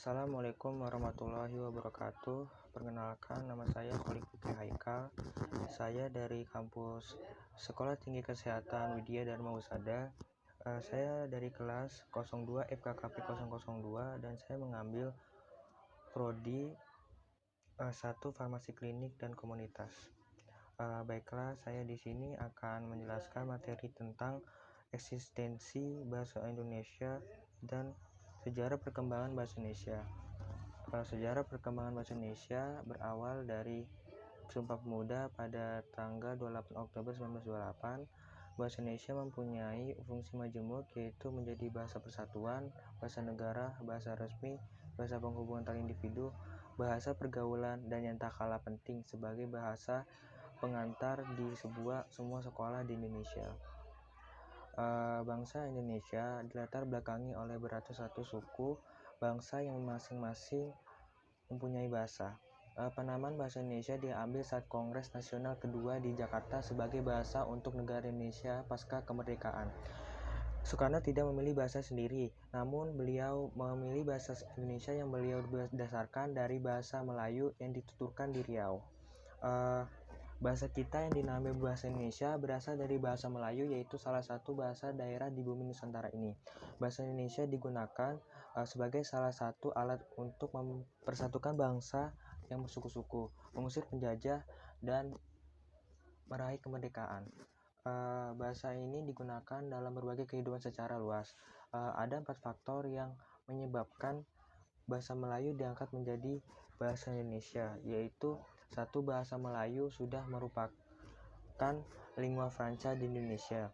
Assalamualaikum warahmatullahi wabarakatuh. Perkenalkan, nama saya Kholik Fikri Haikal. Saya dari kampus Sekolah Tinggi Kesehatan Widya Dharma Husada. Saya dari kelas 02 FKKP 002 dan saya mengambil prodi 1 Farmasi Klinik dan Komunitas. Baiklah, saya di sini akan menjelaskan materi tentang eksistensi bahasa Indonesia dan sejarah perkembangan bahasa Indonesia. Sejarah perkembangan bahasa Indonesia berawal dari Sumpah Pemuda pada tanggal 28 Oktober 1928. Bahasa Indonesia mempunyai fungsi majemuk, yaitu menjadi bahasa persatuan, bahasa negara, bahasa resmi, bahasa penghubung antar individu, bahasa pergaulan, dan yang tak kalah penting sebagai bahasa pengantar di semua sekolah di Indonesia. Bangsa Indonesia dilatar belakangi oleh beratus-ratus suku bangsa yang masing-masing mempunyai bahasa. Penamaan bahasa Indonesia diambil saat Kongres Nasional Kedua di Jakarta sebagai bahasa untuk negara Indonesia pasca kemerdekaan. Soekarno tidak memilih bahasa sendiri, namun beliau memilih bahasa Indonesia yang beliau dasarkan dari bahasa Melayu yang dituturkan di Riau. Bahasa kita yang dinamai bahasa Indonesia berasal dari bahasa Melayu, yaitu salah satu bahasa daerah di bumi Nusantara ini. Bahasa Indonesia digunakan sebagai salah satu alat untuk mempersatukan bangsa yang bersuku-suku, mengusir penjajah, dan meraih kemerdekaan. Bahasa ini digunakan dalam berbagai kehidupan secara luas. Ada 4 faktor yang menyebabkan bahasa Melayu diangkat menjadi bahasa Indonesia, yaitu 1. Bahasa Melayu sudah merupakan lingua franca di Indonesia.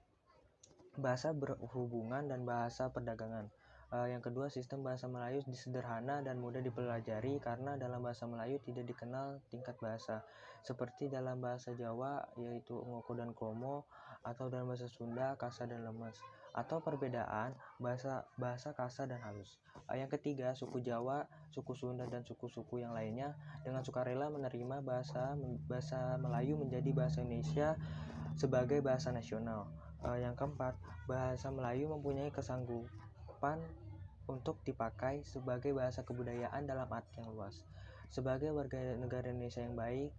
Bahasa berhubungan dan bahasa perdagangan. Yang kedua, sistem bahasa Melayu sederhana dan mudah dipelajari karena dalam bahasa Melayu tidak dikenal tingkat bahasa seperti dalam bahasa Jawa, yaitu ngoko dan kromo, atau dalam bahasa Sunda kasar dan lemes, atau perbedaan bahasa kasar dan halus. Yang ketiga, suku Jawa, suku Sunda, dan suku-suku yang lainnya dengan sukarela menerima bahasa Melayu menjadi bahasa Indonesia sebagai bahasa nasional. Yang keempat, bahasa Melayu mempunyai kesanggupan untuk dipakai sebagai bahasa kebudayaan dalam arti yang luas. Sebagai warga negara Indonesia yang baik,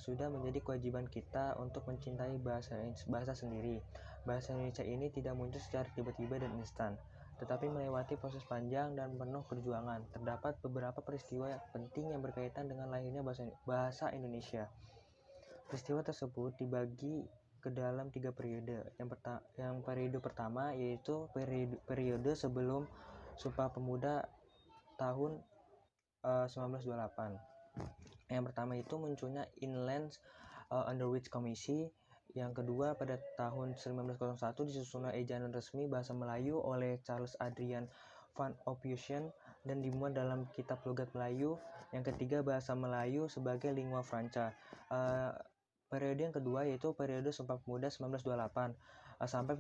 sudah menjadi kewajiban kita untuk mencintai bahasa sendiri. Bahasa Indonesia ini tidak muncul secara tiba-tiba dan instan, tetapi melewati proses panjang dan penuh perjuangan. Terdapat beberapa peristiwa penting yang berkaitan dengan lahirnya bahasa Indonesia. Peristiwa tersebut dibagi ke dalam 3 periode. Yang periode pertama yaitu periode sebelum Sumpah Pemuda tahun 1928. Yang pertama itu munculnya Inland Underwich Commission. Yang kedua, pada tahun 1901 disusunlah ejaan resmi bahasa Melayu oleh Charles Adrian van Ophuijsen dan dimuat dalam Kitab Logat Melayu. Yang ketiga, bahasa Melayu sebagai lingua franca. Periode yang kedua yaitu periode Sumpah Pemuda 1928 sampai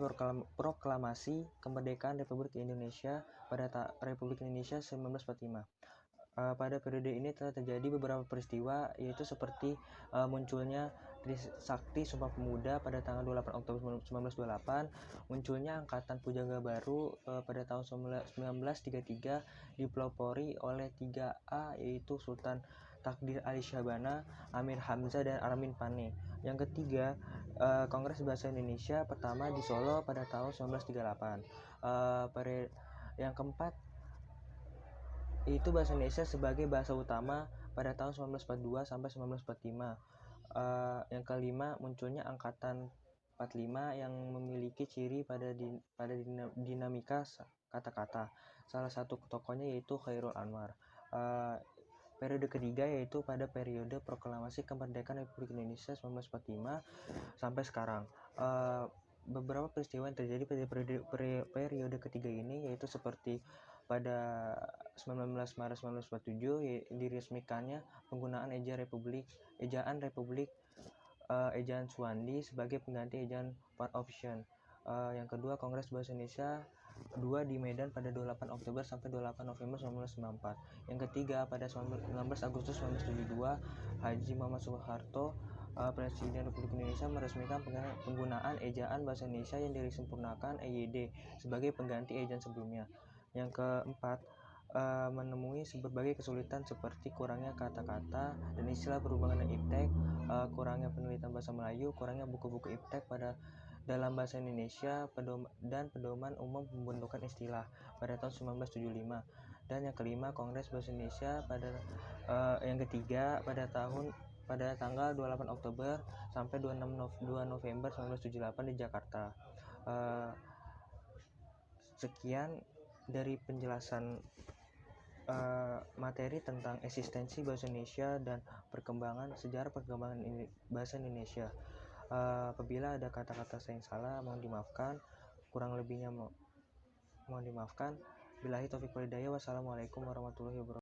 proklamasi kemerdekaan Republik Indonesia pada Republik Indonesia 1945. Pada periode ini telah terjadi beberapa peristiwa, yaitu seperti munculnya Trisakti Sumpah Pemuda pada tanggal 28 Oktober 1928, munculnya Angkatan Pujangga Baru pada tahun 1933 dipelopori oleh 3A, yaitu Sultan Takdir Ali Syahbana, Amir Hamzah, dan Armin Pane. Yang ketiga, Kongres Bahasa Indonesia pertama di Solo pada tahun 1938. Yang keempat, itu bahasa Indonesia sebagai bahasa utama pada tahun 1942 sampai 1945. Yang kelima, munculnya Angkatan 45 yang memiliki ciri pada dinamika kata-kata. Salah satu tokohnya yaitu Khairul Anwar. Periode ketiga yaitu pada periode proklamasi kemerdekaan Republik Indonesia 1945 sampai sekarang. Beberapa peristiwa yang terjadi pada periode ketiga ini yaitu seperti pada 19 Maret 1947 diresmikannya penggunaan ejaan Suwandi sebagai pengganti ejaan Van Ophuijsen. Yang kedua, Kongres Bahasa Indonesia 2 di Medan pada 28 Oktober sampai 28 November 1994. Yang ketiga, pada 19 Agustus 1972, Haji Muhammad Soeharto, Presiden Republik Indonesia, meresmikan penggunaan ejaan Bahasa Indonesia yang disempurnakan EYD sebagai pengganti ejaan sebelumnya. Yang keempat, menemui berbagai kesulitan seperti kurangnya kata-kata dan istilah berhubungan dengan iptek, kurangnya penelitian bahasa Melayu, kurangnya buku-buku iptek dalam bahasa Indonesia, dan pedoman umum pembentukan istilah pada tahun 1975. Dan yang kelima, Kongres Bahasa Indonesia yang ketiga pada tanggal 28 Oktober sampai 2 November 1978 di Jakarta. Sekian dari penjelasan materi tentang eksistensi bahasa Indonesia dan sejarah perkembangan bahasa Indonesia. Apabila ada kata-kata saya yang salah, mohon dimaafkan. Kurang lebihnya mohon dimaafkan. Billahi taufiq wal hidayah. Wassalamualaikum warahmatullahi wabarakatuh.